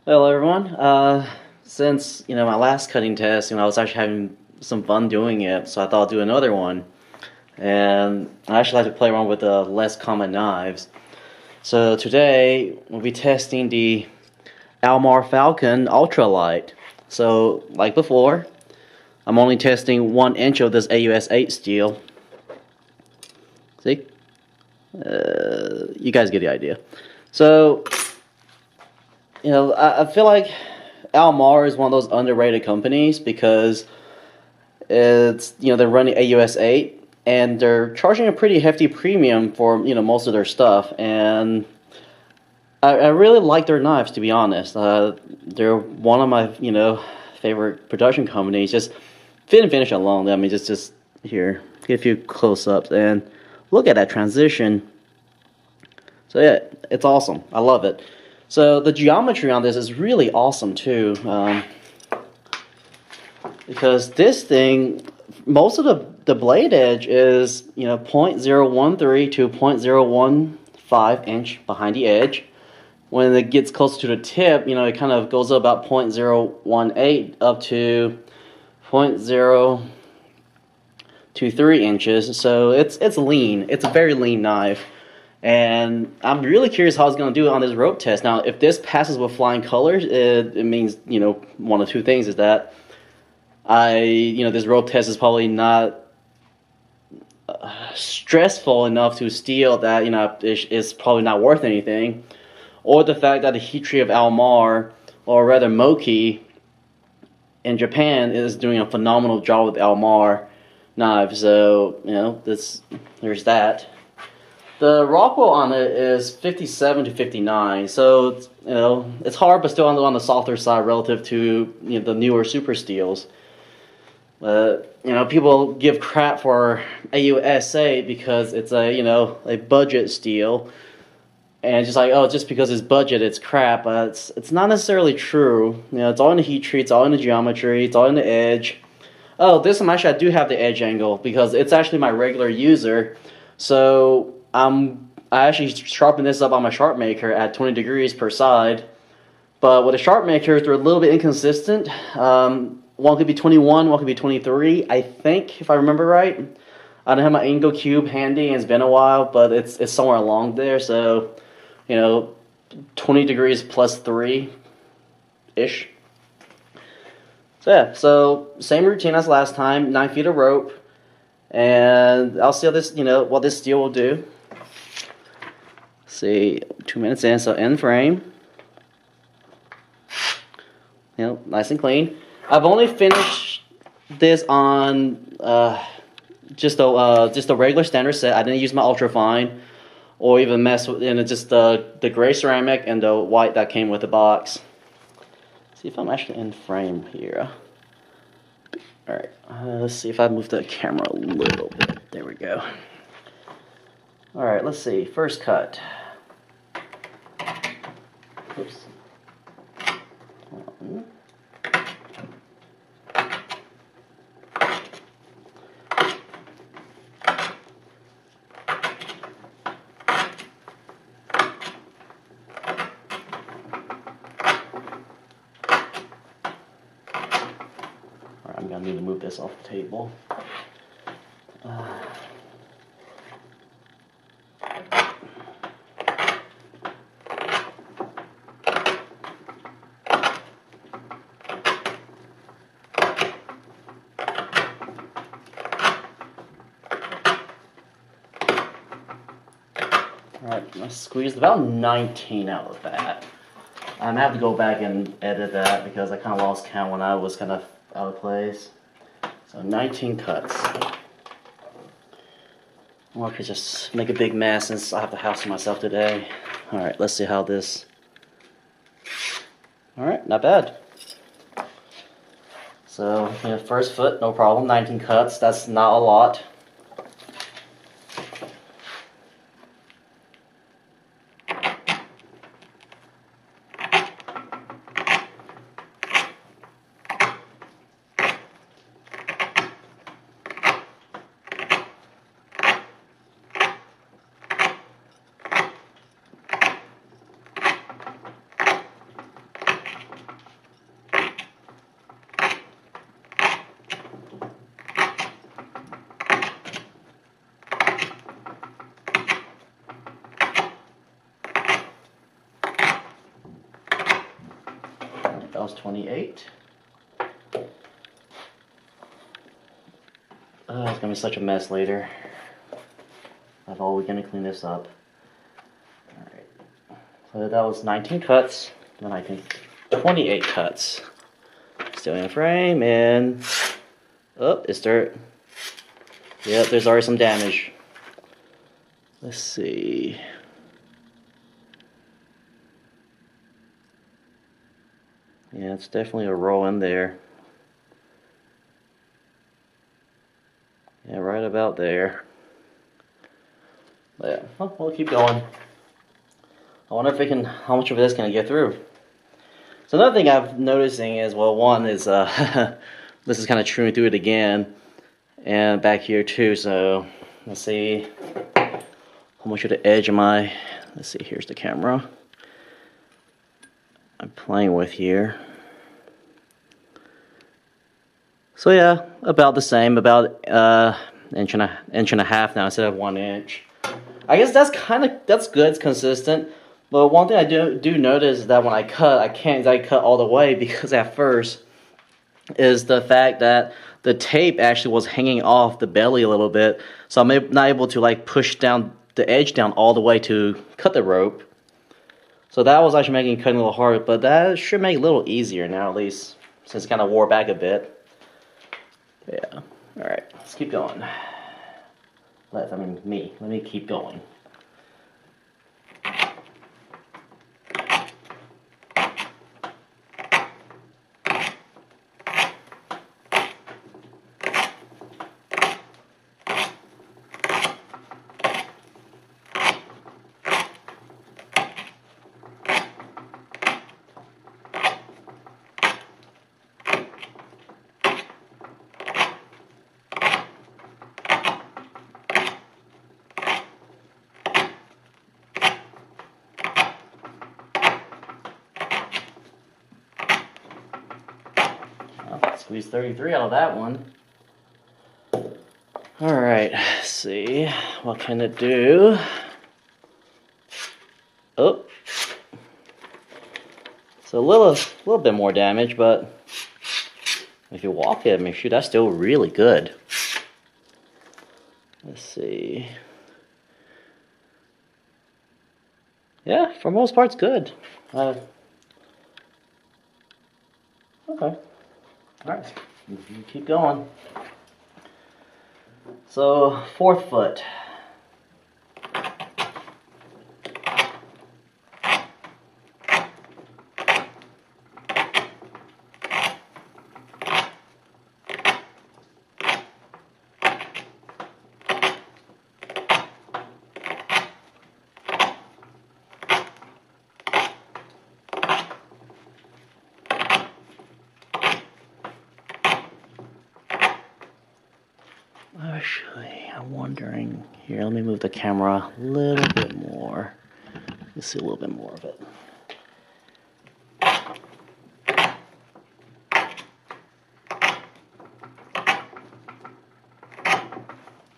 Hello everyone. Since my last cutting test, I was actually having some fun doing it, so I thought I'd do another one. And I actually like to play around with less common knives. So today we'll be testing the Falcon Ultralight. So like before, I'm only testing 1 inch of this AUS-8 steel. See? You guys get the idea. So I feel like Almar is one of those underrated companies because it's they're running AUS-8 and they're charging a pretty hefty premium for most of their stuff, and I really like their knives, to be honest. They're one of my favorite production companies. Just fit and finish alone. I mean, just here, get a few close-ups and look at that transition. So yeah, it's awesome. I love it. So the geometry on this is really awesome too, because this thing, most of the blade edge is 0.013 to 0.015 inch behind the edge. When it gets close to the tip, it kind of goes up about 0.018 up to 0.023 inches. So it's lean. It's a very lean knife. And I'm really curious how it's going to do it on this rope test. Now, if this passes with flying colors, it means, one of two things is that this rope test is probably not stressful enough to steel that, it's probably not worth anything. Or the fact that the heat treat of Almar, or rather Moki, in Japan is doing a phenomenal job with Almar knives. So, there's that. The Rockwell on it is 57 to 59, so it's hard, but still on the softer side relative to the newer super steels. People give crap for AUS-8 because it's a budget steel, and just like, oh, just because it's budget, it's crap. But it's not necessarily true. It's all in the heat treat, it's all in the geometry, it's all in the edge. Oh, this one actually I do have the edge angle because it's actually my regular user, so I actually sharpened this up on my Sharpmaker at 20 degrees per side. But with the Sharpmakers, they're a little bit inconsistent. One could be 21, one could be 23, I think, if I remember right. I don't have my angle cube handy, and it's been a while, but it's somewhere along there. So, 20 degrees plus 3-ish. So yeah, so same routine as last time, 9 feet of rope. And I'll see how this, what this steel will do. See, 2 minutes in, so end frame. Nice and clean. I've only finished this on just a regular standard set. I didn't use my ultra fine or even mess with just the gray ceramic and the white that came with the box. See if I'm actually in frame here. All right, let's see if I move the camera a little bit. There we go. All right, let's see. First cut. Oops. I'm gonna need to move this off the table. Alright, I squeezed about 19 out of that. I'm gonna have to go back and edit that because I kind of lost count when I was kind of out of place. So 19 cuts. Or I could just make a big mess since I have the house to myself today. Alright, let's see how this... Alright, not bad. So, first foot, no problem, 19 cuts, that's not a lot. that was 28. Oh, it's gonna be such a mess later. I've always gonna clean this up. Alright. So that was 19 cuts. Then I think 28 cuts. Still in frame and oh, it's dirt. Yep, there's already some damage. Let's see. Yeah, it's definitely a roll in there. Yeah, right about there. But yeah, well, we'll keep going. I wonder if how much of this can I get through? So another thing I'm noticing is, well, one is this is kind of chewing through it again, and back here too. So let's see how much of the edge am I? Let's see. Here's the camera I'm playing with here. So yeah, about the same, about inch and a half now instead of 1 inch. I guess that's good, it's consistent. But one thing I do notice is that when I cut, I can't cut all the way, because at first is the fact that the tape actually was hanging off the belly a little bit, so I'm not able to like push down the edge down all the way to cut the rope. So that was actually making cutting a little hard, but that should make it a little easier now, at least since it kind of wore back a bit. Yeah. All right. Let's keep going. Let me keep going. Squeeze 33 out of that one. Alright, let's see. What can it do? Oh. So a little bit more damage, but if you walk it, I mean, shoot, that's still really good. Let's see. Yeah, for most part, it's good. Okay. Alright, keep going. So, 4th foot. Actually, I'm wondering, here, let me move the camera a little bit more. Let's see a little bit more of it.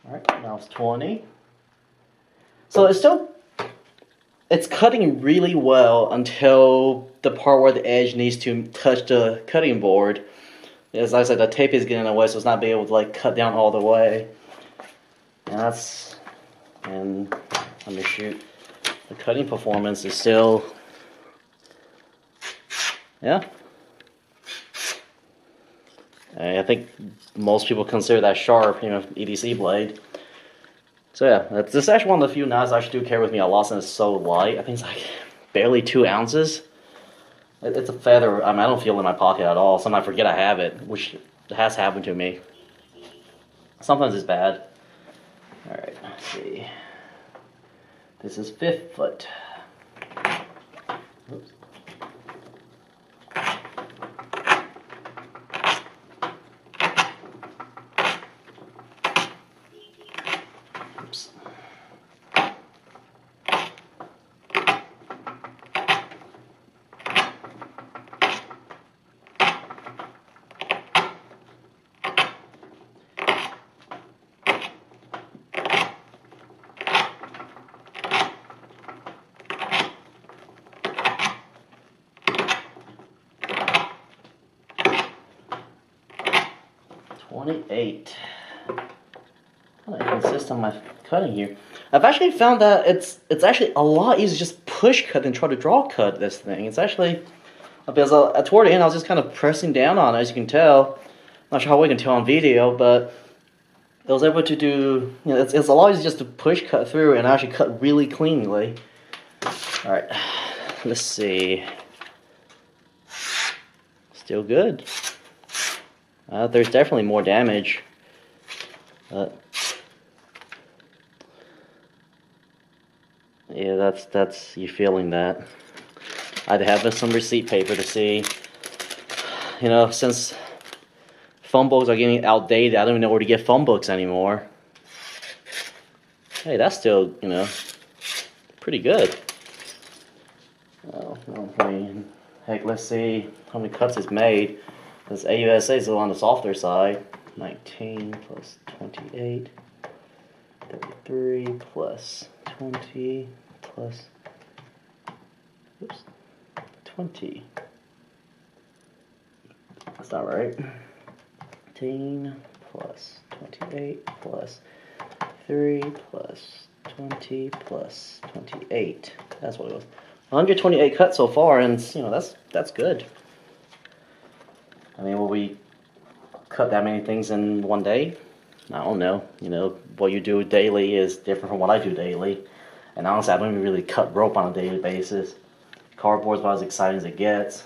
Alright, now it's 20. So it's cutting really well until the part where the edge needs to touch the cutting board. As I said, the tape is getting in the way, so it's not being able to like cut down all the way. And let me shoot. The cutting performance is still, yeah. I think most people consider that sharp, EDC blade. So yeah, this is actually one of the few knives I actually do carry with me a lot, since it's so light. I think it's like barely 2 ounces. It's a feather. I don't feel it in my pocket at all. Sometimes I forget I have it, which has happened to me. Sometimes it's bad. Alright, let's see. This is 5th foot. Oops. Oops. 28. Kind of inconsistent on my cutting here. I've actually found that it's actually a lot easier to just push cut than try to draw cut this thing. It's actually, because toward the end I was just kind of pressing down on it, as you can tell. Not sure how well you can tell on video, but I was able to do, you know, it's a lot easier just to push cut through and actually cut really cleanly. Alright, let's see. Still good. There's definitely more damage. Yeah, that's you feeling that. I'd have some receipt paper to see. You know, since phone books are getting outdated, I don't even know where to get phone books anymore. Hey, that's still, you know, pretty good. Oh, I mean, heck, let's see how many cuts it's made. This AUS-8 is on the softer side. 19 plus 28, 33 plus 20 plus, oops, 20. That's not right. 18 plus 28 plus 3 plus 20 plus 28. That's what it was. 128 cuts so far, and you know that's good. I mean, will we cut that many things in one day? I don't know. You know, what you do daily is different from what I do daily. And honestly, I don't even really cut rope on a daily basis. Cardboard's about as exciting as it gets.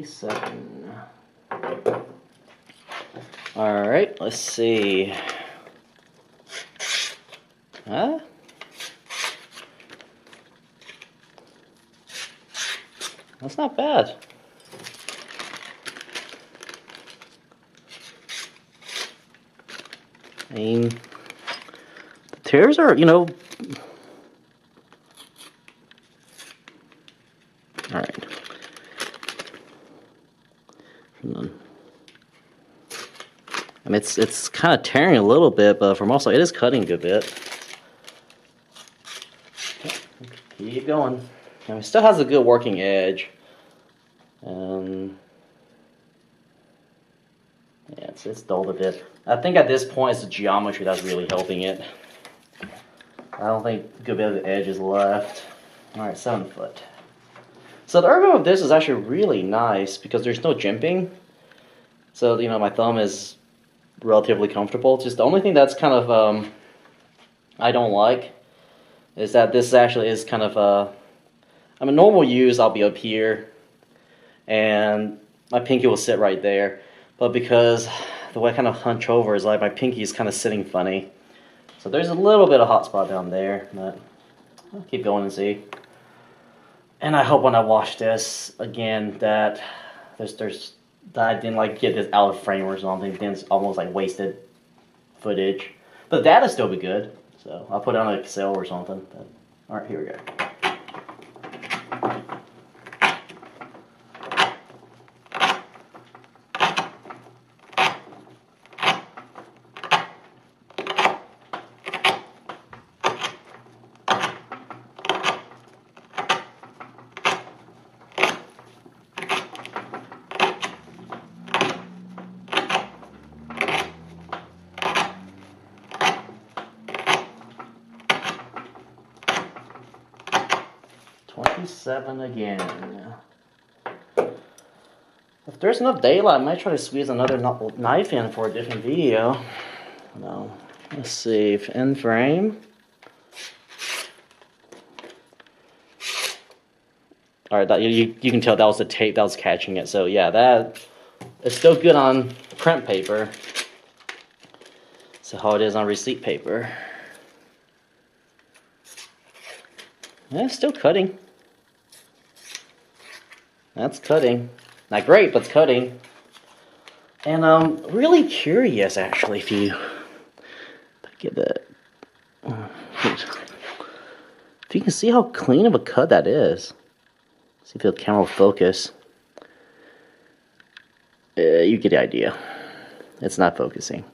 Seven. All right, let's see. Huh? That's not bad. I mean, the tears are, you know. All right. I mean, it's kind of tearing a little bit, but from also it is cutting a good bit. Keep going. I mean, it still has a good working edge. Yeah, it's dulled a bit. I think at this point it's the geometry that's really helping it. I don't think a good bit of the edge is left. All right, 7 foot. So the ergo of this is actually really nice because there's no jimping. So, you know, my thumb is relatively comfortable. Just the only thing that's kind of, I don't like is that this actually is kind of, I mean, normal use, I'll be up here and my pinky will sit right there. But because the way I kind of hunch over is like my pinky is kind of sitting funny. So there's a little bit of hot spot down there, but I'll keep going and see. And I hope when I watch this again that that I didn't like get this out of frame or something. Then it's almost like wasted footage. But the data still be good, so I'll put it on Excel or something. But, all right, here we go. 27 again. If there's enough daylight, I might try to squeeze another knife in for a different video. No. Let's see, if in frame. Alright, you can tell that was the tape that was catching it. So yeah, that is still good on print paper. So how it is on receipt paper. Yeah, it's still cutting. That's cutting. Not great, but it's cutting. And I'm really curious, actually, if you get that, if you can see how clean of a cut that is. See if the camera will focus. You get the idea. It's not focusing.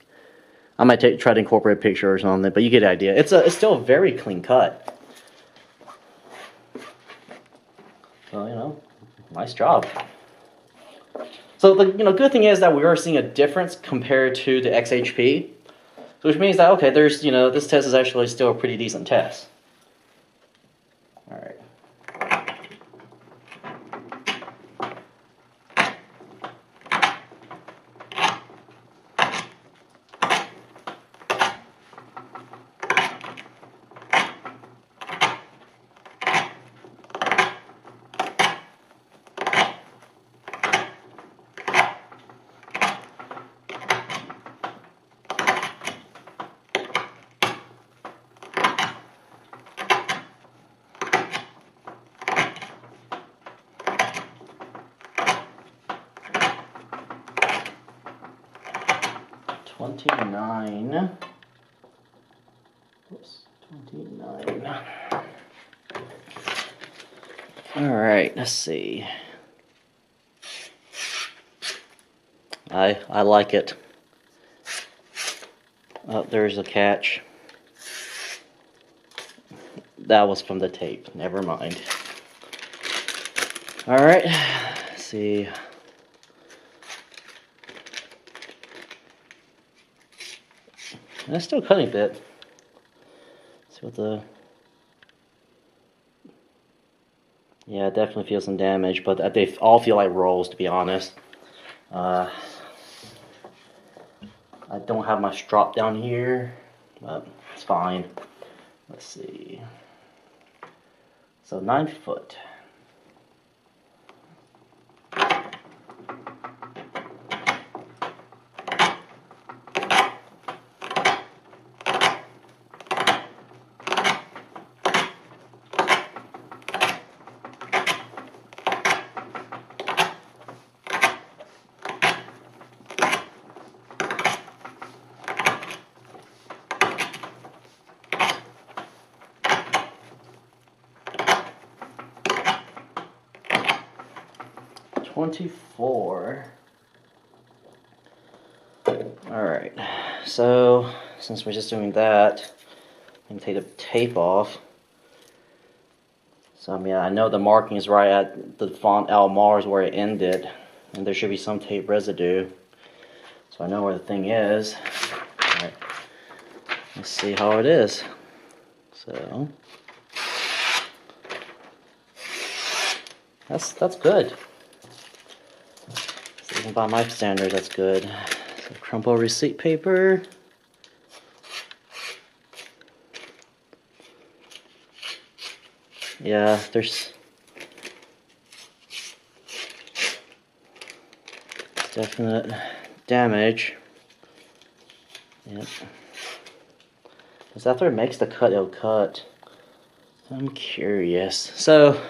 I might try to incorporate pictures on it, but you get the idea. It's still a very clean cut. So, you know, nice job. So the good thing is that we are seeing a difference compared to the XHP, which means that okay, there's this test is actually still a pretty decent test. All right. Oops, 29. All right, let's see. I like it. Oh, there's a catch. That was from the tape. Never mind. All right, let's see. It's still cutting a bit. Let's see what the... Yeah, I definitely feel some damage, but they all feel like rolls, to be honest. I don't have my strop down here, but it's fine. Let's see. So 9 foot. Alright, so since we're just doing that, I'm going to take the tape off. So I mean, I know the marking is right at the font L Mars where it ended, and there should be some tape residue. So I know where the thing is. Alright, let's see how it is. So that's good. So even by my standards, that's good. So crumple receipt paper. Yeah, there's definite damage. Yep. Because after it makes the cut, it'll cut. I'm curious. So,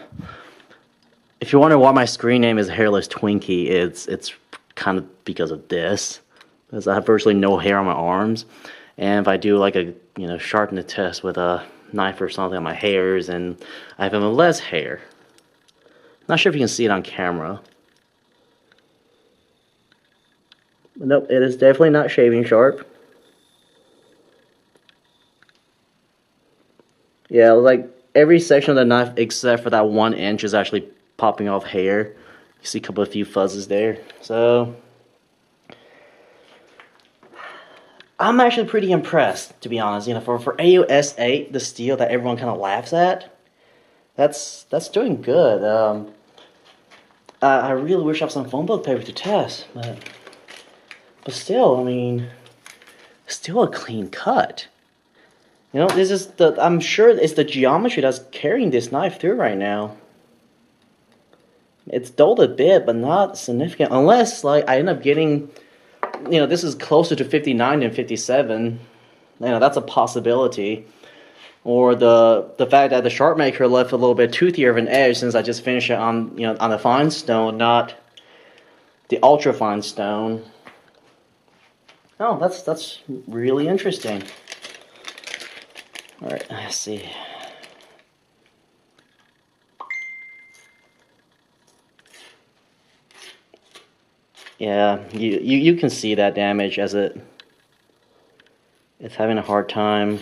if you wonder why my screen name is Hairless Twinkie, it's kind of because of this. Because I have virtually no hair on my arms, and if I do like a sharpen the test with a knife or something on my hairs, and I have even less hair. Not sure if you can see it on camera. But nope, it is definitely not shaving sharp. Yeah, like every section of the knife except for that 1 inch is actually popping off hair. You see a few fuzzes there. So I'm actually pretty impressed, to be honest. For AUS-8, the steel that everyone kind of laughs at, that's doing good. I really wish I had some phone book paper to test, but still, I mean, still a clean cut. This is I'm sure it's the geometry that's carrying this knife through right now. It's dulled a bit, but not significant, unless like I end up getting, this is closer to 59 than 57. That's a possibility. Or the fact that the Sharpmaker left a little bit toothier of an edge since I just finished it on on the fine stone, not the ultra fine stone. Oh, that's really interesting. All right, let's see. Yeah, you can see that damage as it's having a hard time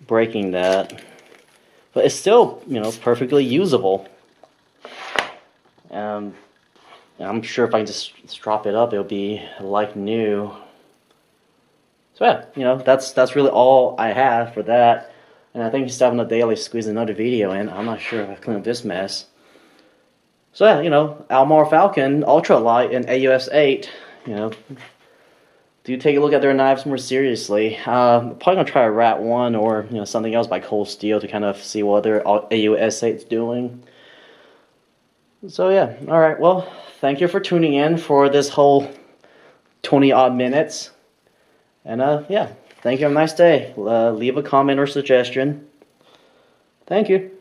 breaking that, but it's still, you know, perfectly usable. I'm sure if I can just strop it up, it'll be like new. So yeah, you know, that's really all I have for that. And I think he's having a daily squeeze another video in. I'm not sure if I clean up this mess. So yeah, you know, Falcon Ultralight and AUS-8, you know, do take a look at their knives more seriously. Probably gonna try a Rat 1 or, you know, something else by Cold Steel to kind of see what their AUS-8's doing. So yeah, all right. Well, thank you for tuning in for this whole 20-odd minutes. And yeah, thank you. Have a nice day. Leave a comment or suggestion. Thank you.